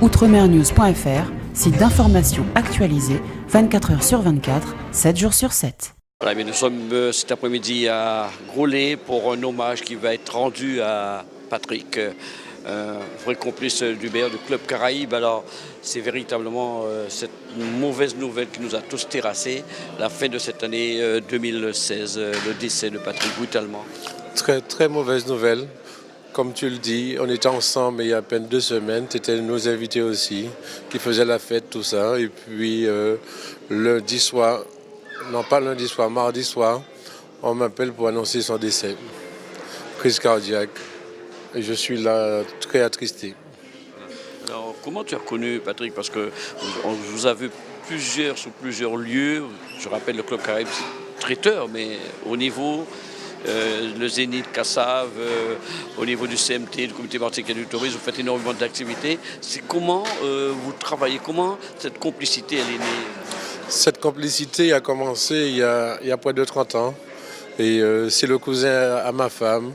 outremernews.fr, site d'information actualisé 24 heures sur 24, 7 jours sur 7. Voilà, mais nous sommes cet après-midi à Groslay pour un hommage qui va être rendu à Patrick, vrai complice d'Hubert du Club Caraïbe. Alors, c'est véritablement cette mauvaise nouvelle qui nous a tous terrassés, la fin de cette année 2016, le décès de Patrick brutalement. Très, très mauvaise nouvelle. Comme tu le dis, on était ensemble il y a à peine 2 semaines. Tu étais nos invités aussi, qui faisaient la fête, tout ça. Et puis, lundi soir, non pas lundi soir, mardi soir, on m'appelle pour annoncer son décès. Crise cardiaque. Et je suis là très attristé. Alors, comment tu as reconnu Patrick? Parce que on vous a vu sur plusieurs lieux. Je rappelle le Club Caraïbe, c'est traiteur, mais au niveau... le Zénith, Cassave, au niveau du CMT, du Comité martiniquais du tourisme, vous faites énormément d'activités. C'est comment vous travaillez, comment cette complicité elle est née? Cette complicité a commencé il y a près de 30 ans. Et c'est le cousin à ma femme.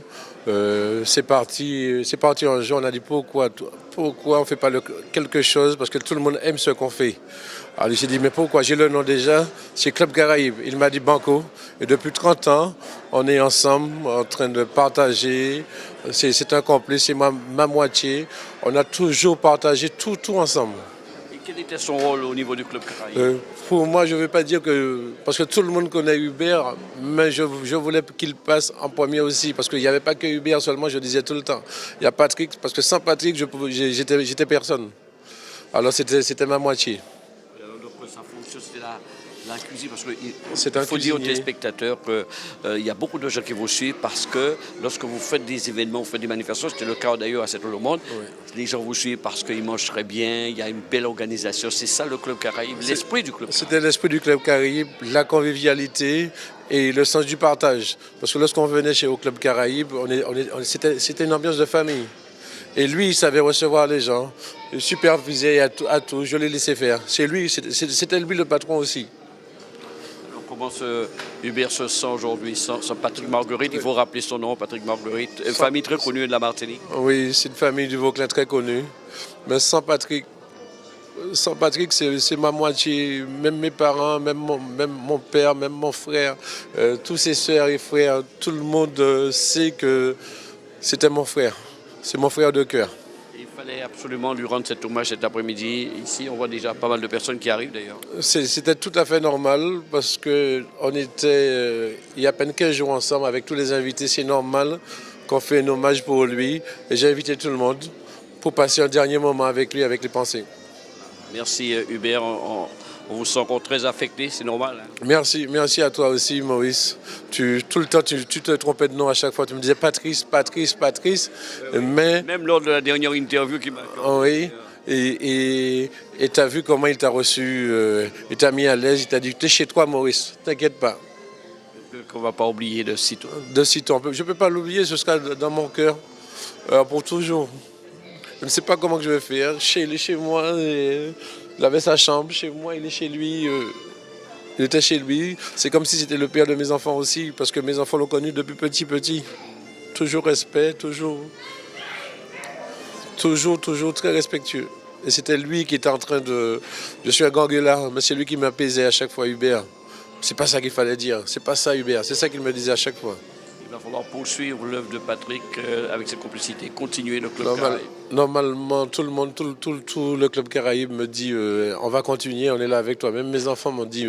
C'est parti un jour, on a dit pourquoi on ne fait pas quelque chose, parce que tout le monde aime ce qu'on fait. Alors j'ai dit mais pourquoi? J'ai le nom déjà, c'est Club Caraïbe. Il m'a dit Banco. Et depuis 30 ans, on est ensemble en train de partager. C'est un complice, c'est ma moitié. On a toujours partagé tout ensemble. Et quel était son rôle au niveau du Club Caraïbe? Pour moi, je ne veux pas dire que... Parce que tout le monde connaît Hubert, mais je voulais qu'il passe en premier aussi. Parce qu'il n'y avait pas que Hubert seulement, je disais tout le temps. Il y a Patrick, parce que sans Patrick, j'étais personne. Alors c'était ma moitié. Donc sa fonction, c'était la cuisine, parce qu'il faut dire aux téléspectateurs qu'il y a beaucoup de gens qui vous suivent parce que lorsque vous faites des événements, vous faites des manifestations, c'était le cas d'ailleurs à Saint-Monde, oui. Les gens vous suivent parce qu'ils mangent très bien, il y a une belle organisation, c'est ça le Club Caraïbe, l'esprit du Club Caraïbe. C'était l'esprit du Club Caraïbe, la convivialité et le sens du partage. Parce que lorsqu'on venait au Club Caraïbe, c'était une ambiance de famille. Et lui, il savait recevoir les gens, il supervisait à tout, je l'ai laissé faire. C'était lui le patron aussi. Comment Hubert se sent aujourd'hui sans Patrick Marguerite? Il faut rappeler son nom, Patrick Marguerite, une famille très connue de la Martinique. Oui, c'est une famille du Vauclin très connue. Mais sans Patrick, c'est ma moitié. Même mes parents, même mon père, même mon frère, tous ses sœurs et frères, tout le monde sait que c'était mon frère. C'est mon frère de cœur. Il fallait absolument lui rendre cet hommage cet après-midi. Ici, on voit déjà pas mal de personnes qui arrivent d'ailleurs. C'était tout à fait normal parce qu'on était il y a à peine 15 jours ensemble avec tous les invités. C'est normal qu'on fait un hommage pour lui. Et j'ai invité tout le monde pour passer un dernier moment avec lui, avec les pensées. Merci Hubert. On vous sent encore très affecté, c'est normal. Hein? Merci à toi aussi, Maurice. Tout le temps, tu te trompais de nom à chaque fois. Tu me disais Patrice. Mais... Même lors de la dernière interview qui m'a... Oui, et tu as vu comment il t'a reçu, il t'a mis à l'aise, il t'a dit, t'es chez toi, Maurice, t'inquiète pas. Qu'on ne va pas oublier de sitôt. De sitôt. Je ne peux pas l'oublier, ce sera dans mon cœur pour toujours. Je ne sais pas comment je vais faire. Chez moi... Il avait sa chambre chez moi, il est chez lui. Il était chez lui. C'est comme si c'était le père de mes enfants aussi, parce que mes enfants l'ont connu depuis petit. Toujours respect, toujours très respectueux. Et c'était lui qui était en train de... Je suis un ganguelard, mais c'est lui qui m'apaisait à chaque fois, Hubert. C'est pas ça qu'il fallait dire. C'est pas ça, Hubert. C'est ça qu'il me disait à chaque fois. Il va falloir poursuivre l'œuvre de Patrick avec cette complicité, continuer le Club Caraïbe. Normalement, tout le Club Caraïbe me dit on va continuer, on est là avec toi. Même mes enfants m'ont dit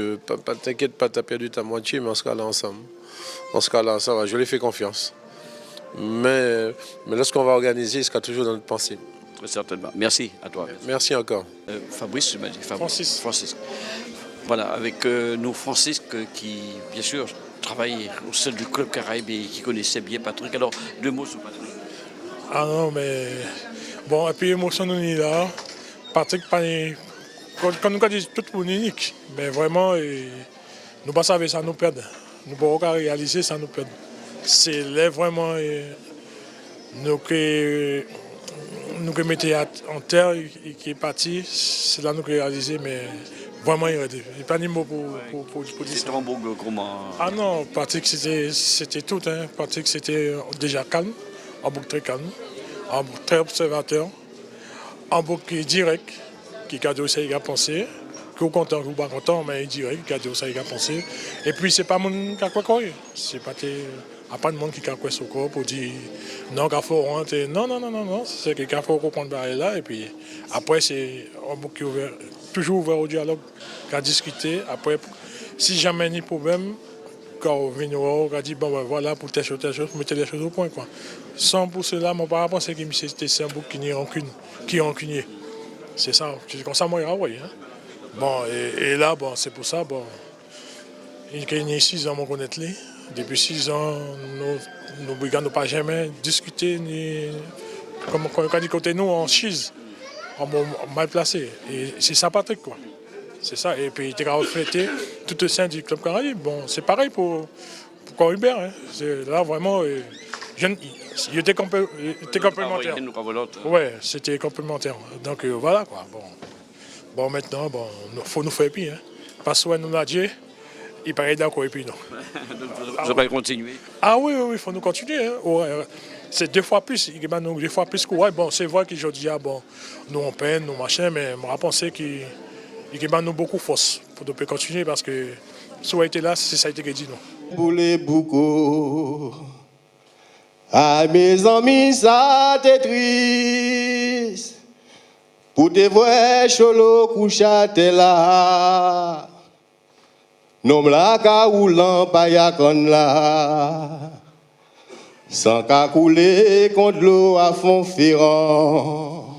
t'inquiète pas, t'as perdu ta moitié, mais on sera là ensemble. Je lui fais confiance. Mais lorsqu'on va organiser, il sera toujours dans notre pensée. Très certainement. Merci à toi. Merci encore. Fabrice, tu m'as dit. Francis. Voilà, avec nous Francis qui, bien sûr, travaillait au sein du Club Caraïbe et qui connaissait bien Patrick. Alors, 2 mots sur Patrick. Ah non, mais... Bon, et puis émotion nous est là. Patrick, quand nous dit tout le monde unique, mais vraiment, nous ne pas savoir ça nous perdre. Nous ne pouvons pas réaliser ça nous perdre. C'est là vraiment... nous qui mettons en terre et qui est parti, c'est là nous qui réalisons, mais... Vraiment, il n'y a pas de mots pour dire ça. C'était un beau comment... Ah non, Patrick, c'était tout. Hein. Patrick, c'était déjà calme, un bouc très calme, un bouc très observateur. un bouc qui est direct, qui a dit ça, il a pensé. Qui est content, qui n'est pas content, mais il est direct, qui a dit ça, il a pensé. Et puis, c'est pas mon qui a quoi. C'est pas de monde qui a quoi sur corps pour dire non, qu'il faut rentrer. Non. C'est quelqu'un qui faut comprendre là. Et puis, après, c'est un bouc qui est ouvert, toujours ouvert au dialogue, qui a discuté. Après, si jamais il y a un problème, quand on vient, on a dit, bon, ben, voilà, pour telle chose, mettez les choses au point. Quoi. Sans pour cela, mon parent pensait que c'est un bouc qui est rancunier. C'est ça, c'est comme ça, moi, oui. Hein. Bon, et là, bon, c'est pour ça, bon, il y a 6 ans, on connaît lui. Depuis 6 ans, nos brigands n'ont pas jamais discuté, ni, comme on dit côté nous, en chise, en mal placé. Et c'est ça, Patrick, quoi. C'est ça, et puis il était reflété tout au sein du Club Caraïbe. Bon, c'est pareil pour Coribert. Hein. Là, vraiment, il était complémentaire. Oui, c'était complémentaire. Donc voilà, quoi. Bon, maintenant, il faut nous faire pire. Hein. Parce que nous l'a dit, il paraît d'accord et puis non. Donc, vous allez continuer. Ah oui, il faut nous continuer. Hein. Ouais, c'est 2 fois plus. Il y a 2 fois plus courage. Bon, c'est vrai qu'aujourd'hui, bon, nous on peine, nous machin, mais je pense qu'il y a beaucoup de force pour nous continuer parce que si on était là, c'est ça qui a été dit non. Pour les boucos, à mes amis, ça t'est triste. Pour te voir cholo couchate là. Nom la ka roulant pa ya kon la. Sans ka couler contre l'eau à fond ferrant.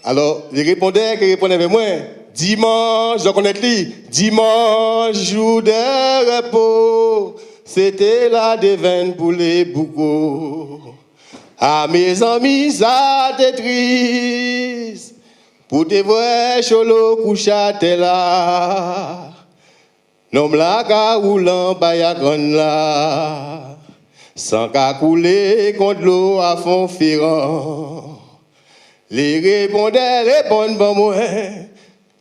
Alors, il répondait avec moi. Dimanche, je connais lui. Dimanche, jour de repos. C'était la devine pour les boucos. À mes amis, ça t'est triste. Pour te voir cholo couchate là. Nom la ka roulant pa ya kon la. Sans ka couler contre l'eau à fond ferrant. Les répondent bon moi.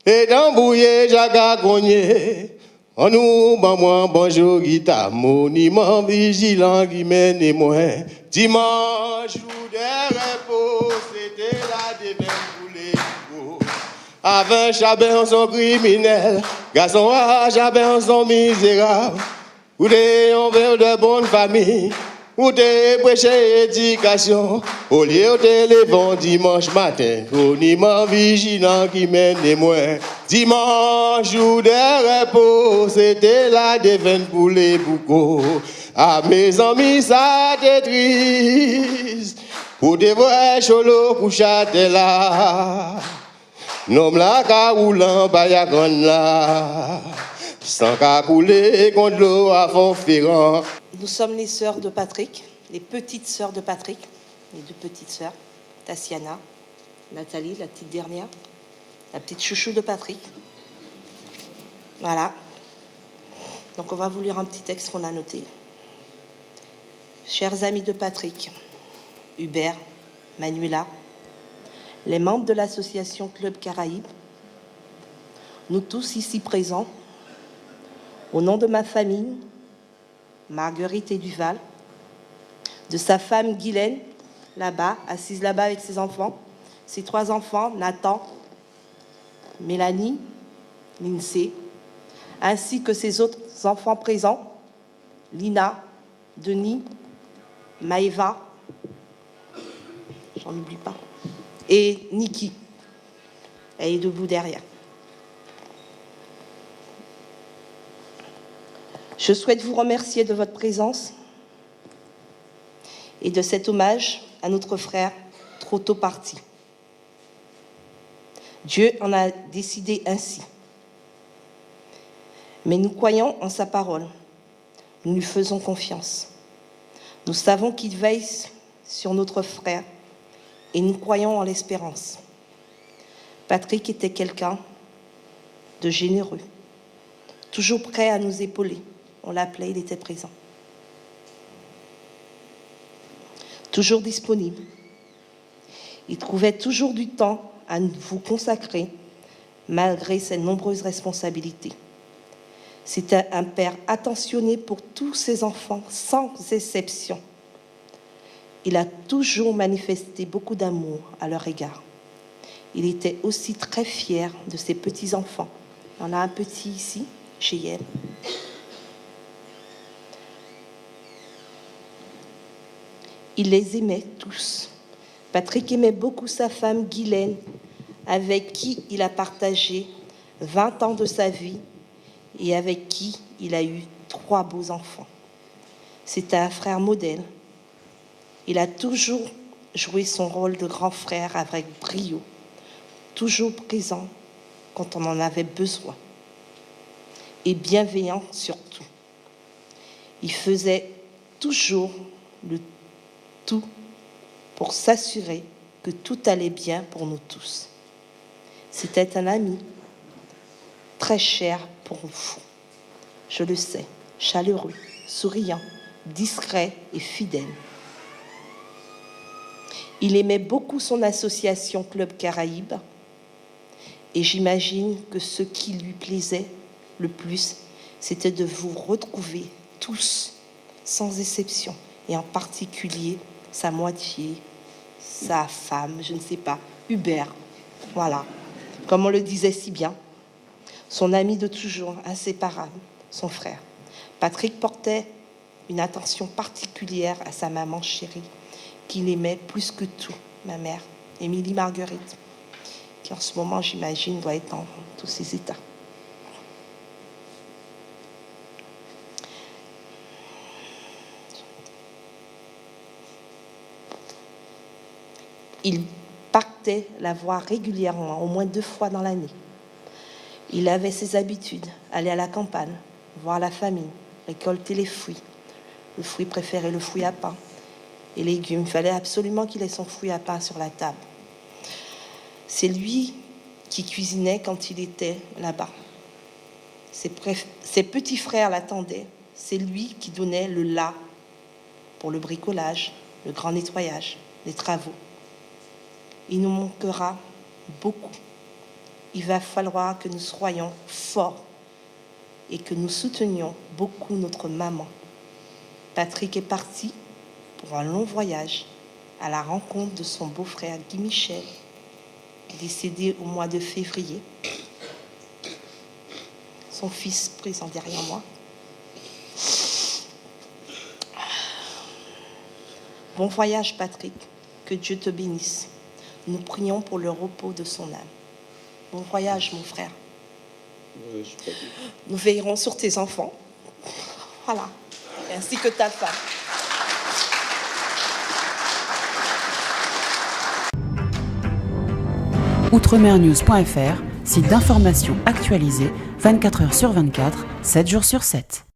Et d'embrouiller Jacques Cogné. En nous, bonjour, guitare, monument vigilant qui mène moi. Dimanche, jour de repos, c'était la devine pour les boucos. Avant, Chabin, son criminel, garçon, Chabin, son misérable. Ou des on veut de bonne famille, ou des prêcher éducation. Au lieu de les bons dimanche matin, monument vigilant qui mène moi. Dimanche, jour de repos, c'était la devine pour les boucos. À mes amis, ça t'est triste. Pour te voir cholo couchate là. Nom la ka roulant pa ya kon la. Sans ka couler contre l'eau à fond ferrant. Nous sommes les sœurs de Patrick, les petites sœurs de Patrick, les 2 petites sœurs, Tassiana, Nathalie, la petite dernière, la petite chouchou de Patrick. Voilà. Donc on va vous lire un petit texte qu'on a noté. Chers amis de Patrick, Hubert, Manuela, les membres de l'association Club Caraïbe, nous tous ici présents, au nom de ma famille, Marguerite et Duval, de sa femme Guylaine, là-bas, assise là-bas avec ses enfants, ses 3 enfants, Nathan, Mélanie, Lindsay, ainsi que ses autres enfants présents, Lina, Denis, Maëva, j'en oublie pas, et Niki, elle est debout derrière. Je souhaite vous remercier de votre présence et de cet hommage à notre frère trop tôt parti. Dieu en a décidé ainsi. Mais nous croyons en sa parole. Nous lui faisons confiance. Nous savons qu'il veille sur notre frère et nous croyons en l'espérance. Patrick était quelqu'un de généreux, toujours prêt à nous épauler. On l'appelait, il était présent. Toujours disponible. Il trouvait toujours du temps à vous consacrer malgré ses nombreuses responsabilités. C'était un père attentionné pour tous ses enfants, sans exception. Il a toujours manifesté beaucoup d'amour à leur égard. Il était aussi très fier de ses petits-enfants. Il y en a un petit ici, chez Yel. Il les aimait tous. Patrick aimait beaucoup sa femme Guylaine, avec qui il a partagé 20 ans de sa vie et avec qui il a eu 3 beaux enfants. C'était un frère modèle. Il a toujours joué son rôle de grand frère avec brio, toujours présent quand on en avait besoin, et bienveillant surtout. Il faisait toujours le tout pour s'assurer que tout allait bien pour nous tous. C'était un ami très cher pour vous. Je le sais, chaleureux, souriant, discret et fidèle. Il aimait beaucoup son association Club Caraïbes et j'imagine que ce qui lui plaisait le plus, c'était de vous retrouver tous, sans exception, et en particulier sa moitié, sa femme, je ne sais pas, Hubert. Voilà, comme on le disait si bien, son ami de toujours, inséparable, son frère. Patrick portait une attention particulière à sa maman chérie, qu'il aimait plus que tout, ma mère, Émilie Marguerite, qui en ce moment, j'imagine, doit être dans tous ses états. Il partait la voir régulièrement, au moins 2 fois dans l'année. Il avait ses habitudes, aller à la campagne, voir la famille, récolter les fruits. Le fruit préféré, le fruit à pain. Et légumes. Il fallait absolument qu'il ait son fruit à pain sur la table. C'est lui qui cuisinait quand il était là-bas. Ses petits frères l'attendaient. C'est lui qui donnait le là pour le bricolage, le grand nettoyage, les travaux. Il nous manquera beaucoup. Il va falloir que nous soyons forts et que nous soutenions beaucoup notre maman. Patrick est parti pour un long voyage à la rencontre de son beau-frère Guy Michel, décédé au mois de février. Son fils présent derrière moi. Bon voyage, Patrick. Que Dieu te bénisse. Nous prions pour le repos de son âme. Bon voyage, mon frère. Nous veillerons sur tes enfants. Voilà. Ainsi que ta femme. Outremernews.fr, site d'information actualisé 24 heures sur 24, 7 jours sur 7.